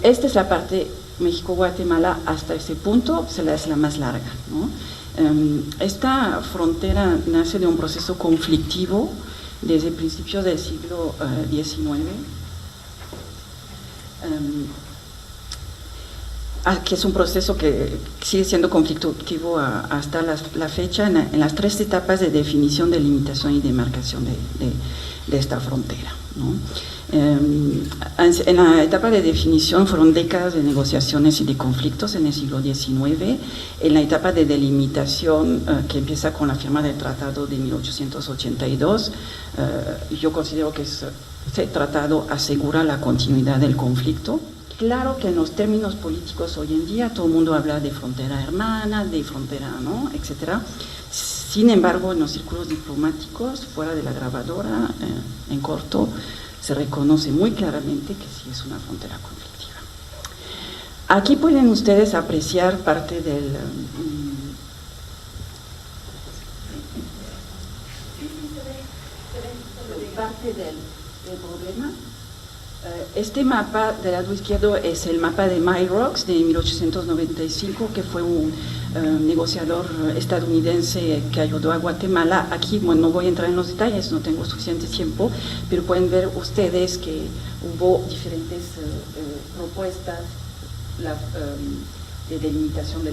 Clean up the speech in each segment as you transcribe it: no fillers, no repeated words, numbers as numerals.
Esta es la parte México-Guatemala, hasta ese punto es la más larga, ¿no? Esta frontera nace de un proceso conflictivo desde principios del siglo XIX, que es un proceso que sigue siendo conflictivo hasta la fecha en las tres etapas de definición, delimitación y demarcación de esta frontera, ¿no? En la etapa de definición fueron décadas de negociaciones y de conflictos en el siglo XIX. En la etapa de delimitación, que empieza con la firma del Tratado de 1882, yo considero que ese tratado asegura la continuidad del conflicto. Claro que en los términos políticos hoy en día todo el mundo habla de frontera hermana, de frontera, ¿no?, etcétera. Sin embargo, en los círculos diplomáticos, fuera de la grabadora, en corto, se reconoce muy claramente que sí es una frontera conflictiva. Aquí pueden ustedes apreciar parte del problema. Este mapa del lado izquierdo es el mapa de Myrox de 1895, que fue un negociador estadounidense que ayudó a Guatemala. Aquí, bueno, no voy a entrar en los detalles, no tengo suficiente tiempo, pero pueden ver ustedes que hubo diferentes propuestas de delimitación de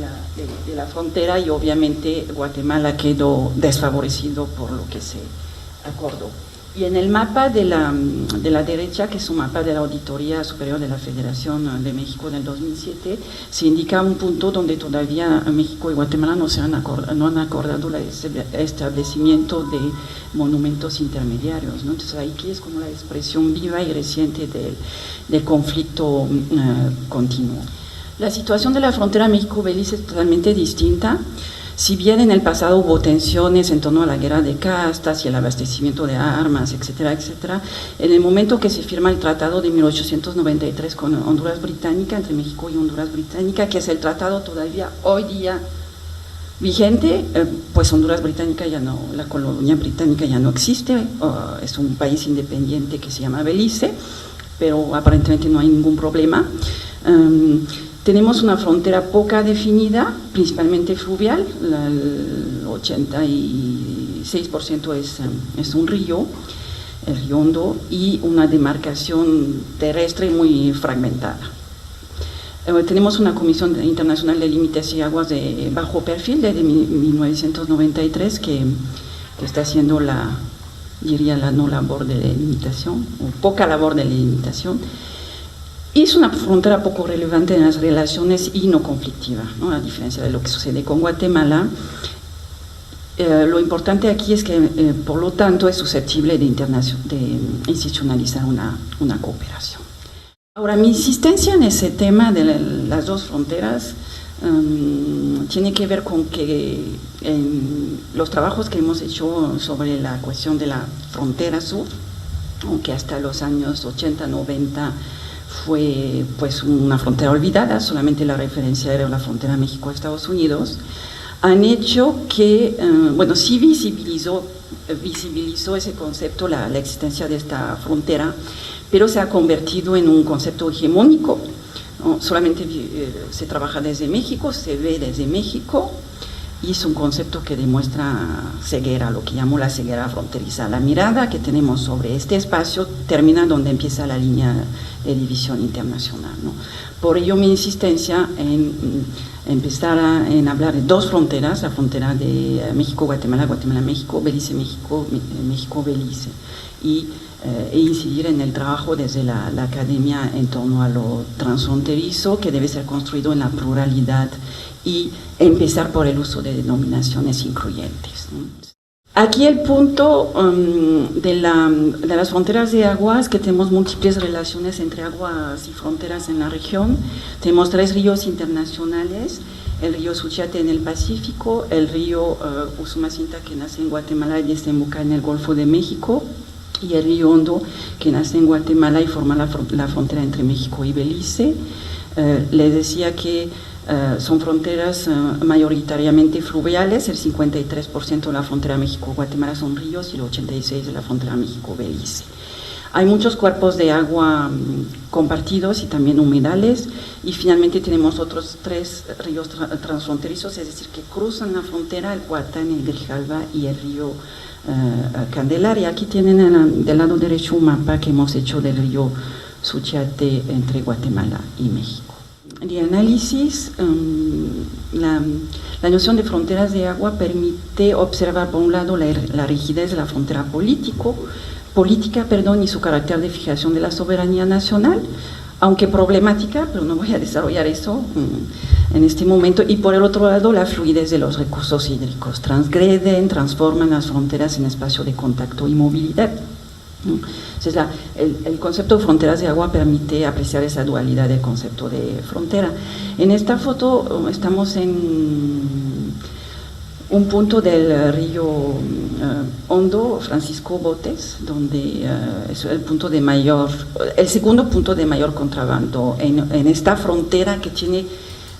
la frontera, y obviamente Guatemala quedó desfavorecido por lo que se acordó. Y en el mapa de la derecha, que es un mapa de la Auditoría Superior de la Federación de México del 2007, se indica un punto donde todavía México y Guatemala no han acordado el establecimiento de monumentos intermediarios, ¿no? Entonces aquí es como la expresión viva y reciente del conflicto continuo. La situación de la frontera México-Belice es totalmente distinta. Si bien en el pasado hubo tensiones en torno a la guerra de castas y el abastecimiento de armas, etcétera, etcétera, en el momento que se firma el Tratado de 1893 con Honduras Británica, entre México y Honduras Británica, que es el tratado todavía hoy día vigente, pues Honduras Británica ya no, la colonia británica ya no existe, es un país independiente que se llama Belice, pero aparentemente no hay ningún problema. Tenemos una frontera poca definida, principalmente fluvial, el 86% es un río, el río Hondo, y una demarcación terrestre muy fragmentada. Tenemos una Comisión Internacional de Límites y Aguas de bajo perfil desde 1993 que está haciendo diría la no labor de delimitación, o poca labor de delimitación. Y es una frontera poco relevante en las relaciones y no conflictiva, ¿no?, a diferencia de lo que sucede con Guatemala. Lo importante aquí es que, por lo tanto, es susceptible de institucionalizar una cooperación. Ahora, mi insistencia en ese tema de las dos fronteras tiene que ver con que los trabajos que hemos hecho sobre la cuestión de la frontera sur, aunque hasta los años 80, 90, fue pues una frontera olvidada, solamente la referencia era la frontera México-Estados Unidos, han hecho que, bueno, sí visibilizó ese concepto, la existencia de esta frontera, pero se ha convertido en un concepto hegemónico, ¿no? Solamente se trabaja desde México, se ve desde México, y es un concepto que demuestra ceguera, lo que llamo la ceguera fronteriza. La mirada que tenemos sobre este espacio termina donde empieza la línea de división internacional, ¿no? Por ello mi insistencia en empezar en hablar de dos fronteras, la frontera de México-Guatemala, Guatemala-México, Belice-México, México-Belice, e incidir en el trabajo desde la academia en torno a lo transfronterizo, que debe ser construido en la pluralidad, y empezar por el uso de denominaciones incluyentes, ¿no? Aquí el punto de las fronteras de aguas, que tenemos múltiples relaciones entre aguas y fronteras en la región. Tenemos tres ríos internacionales: el río Suchiate en el Pacífico, el río Usumacinta, que nace en Guatemala y desemboca en el Golfo de México, y el río Hondo, que nace en Guatemala y forma la frontera entre México y Belice. Les decía que son fronteras mayoritariamente fluviales, el 53% de la frontera México-Guatemala son ríos y el 86% de la frontera México-Belice. Hay muchos cuerpos de agua compartidos y también humedales, y finalmente tenemos otros 3 ríos transfronterizos, es decir, que cruzan la frontera, el Cuatán, el Grijalva y el río Candelaria. Aquí tienen del lado derecho un mapa que hemos hecho del río Suchiate entre Guatemala y México. De análisis, la noción de fronteras de agua permite observar, por un lado, la rigidez de la frontera política, y su carácter de fijación de la soberanía nacional, aunque problemática, pero no voy a desarrollar eso en este momento, y por el otro lado, la fluidez de los recursos hídricos, transforman las fronteras en espacio de contacto y movilidad. Entonces, el concepto de fronteras de agua permite apreciar esa dualidad del concepto de frontera. En esta foto estamos en un punto del río Hondo, Francisco Botes, donde es el segundo punto de mayor contrabando en esta frontera, que tiene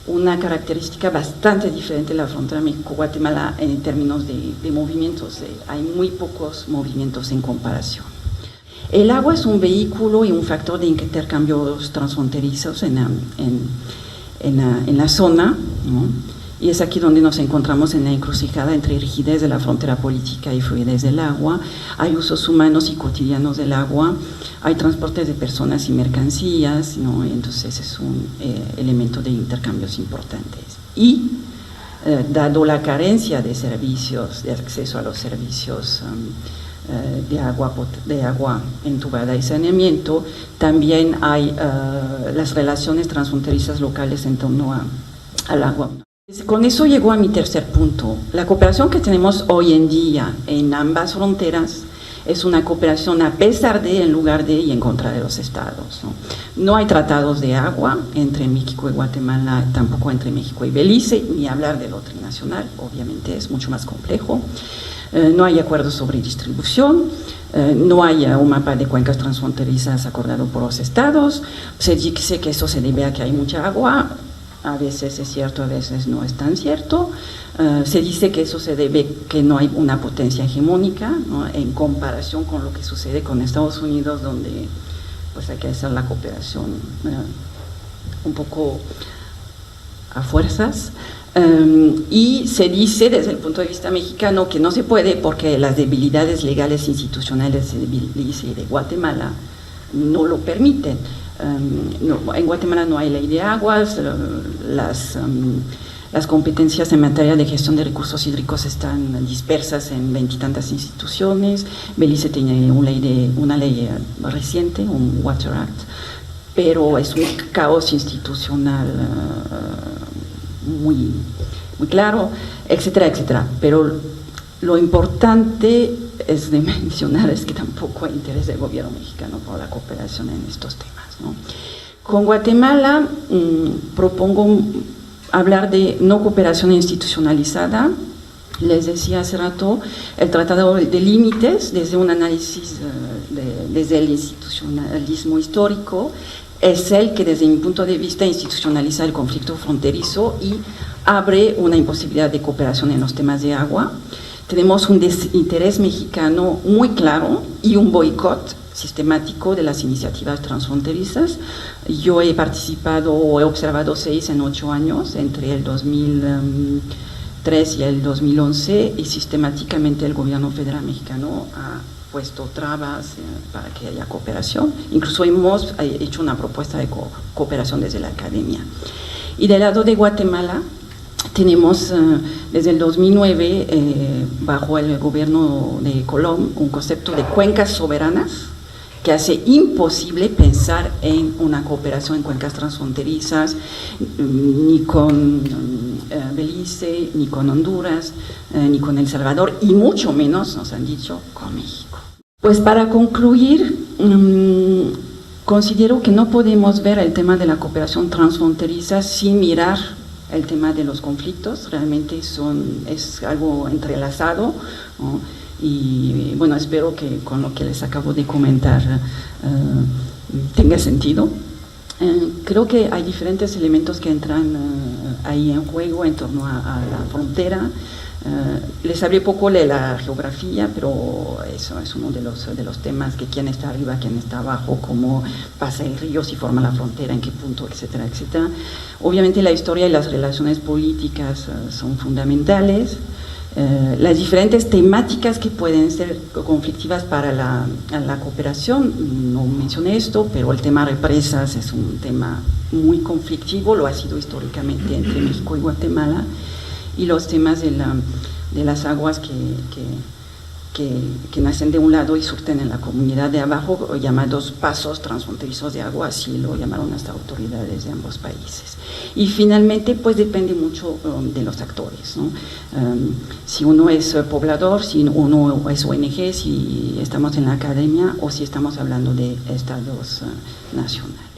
una característica bastante diferente de la frontera México-Guatemala en términos de movimientos. Hay muy pocos movimientos en comparación. El agua es un vehículo y un factor de intercambios transfronterizos en la zona, ¿no? Y es aquí donde nos encontramos en la encrucijada entre rigidez de la frontera política y fluidez del agua. Hay usos humanos y cotidianos del agua, hay transportes de personas y mercancías, ¿no? Entonces es un elemento de intercambios importantes. Y dado la carencia de servicios, de acceso a los servicios de agua entubada y saneamiento, también hay las relaciones transfronterizas locales en torno al agua. Con eso llego a mi tercer punto. La cooperación que tenemos hoy en día en ambas fronteras es una cooperación a pesar de, en lugar de y en contra de los estados, ¿no? No hay tratados de agua entre México y Guatemala, tampoco entre México y Belice, ni hablar de lo trinacional, obviamente es mucho más complejo. No hay acuerdos sobre distribución, no hay un mapa de cuencas transfronterizas acordado por los estados. Se dice que eso se debe a que hay mucha agua. A veces es cierto, a veces no es tan cierto. Se dice que eso se debe que no hay una potencia hegemónica, ¿no? En comparación con lo que sucede con Estados Unidos, donde pues hay que hacer la cooperación un poco a fuerzas. Y se dice desde el punto de vista mexicano que no se puede porque las debilidades legales e institucionales de Belice y de Guatemala no lo permiten. En Guatemala no hay ley de aguas, las competencias en materia de gestión de recursos hídricos están dispersas en 20 y tantas instituciones. Belice tiene una ley reciente, un Water Act, pero es un caos institucional muy claro, etcétera, etcétera. Pero lo importante es de mencionar es que tampoco hay interés del gobierno mexicano por la cooperación en estos temas, ¿no? Con Guatemala propongo hablar de no cooperación institucionalizada. Les decía hace rato, el Tratado de Límites, desde un análisis desde el institucionalismo histórico, es el que desde mi punto de vista institucionaliza el conflicto fronterizo y abre una imposibilidad de cooperación en los temas de agua. Tenemos un desinterés mexicano muy claro y un boicot sistemático de las iniciativas transfronterizas. Yo he participado o he observado 6 en 8 años, entre el 2003 y el 2011, y sistemáticamente el gobierno federal mexicano ha puesto trabas para que haya cooperación. Incluso hemos hecho una propuesta de cooperación desde la academia. Y del lado de Guatemala, tenemos desde el 2009, bajo el gobierno de Colom, un concepto de cuencas soberanas que hace imposible pensar en una cooperación en cuencas transfronterizas, ni con Belice, ni con Honduras, ni con El Salvador, y mucho menos, nos han dicho, con México. Pues para concluir, considero que no podemos ver el tema de la cooperación transfronteriza sin mirar el tema de los conflictos. Realmente es algo entrelazado, ¿no? Y bueno, espero que con lo que les acabo de comentar tenga sentido. Creo que hay diferentes elementos que entran ahí en juego en torno a la frontera. Les hablé poco de la geografía, pero eso es uno de los temas, que quién está arriba, quién está abajo, cómo pasa el río, si forma la frontera, en qué punto, etcétera, etcétera. Obviamente la historia y las relaciones políticas son fundamentales. Las diferentes temáticas que pueden ser conflictivas para la cooperación, no mencioné esto, pero el tema represas es un tema muy conflictivo, lo ha sido históricamente entre México y Guatemala, y los temas de las aguas que nacen de un lado y surten en la comunidad de abajo, llamados pasos transfronterizos de agua, así lo llamaron hasta autoridades de ambos países. Y finalmente, pues depende mucho de los actores, ¿no? Si uno es poblador, si uno es ONG, si estamos en la academia o si estamos hablando de estados nacionales.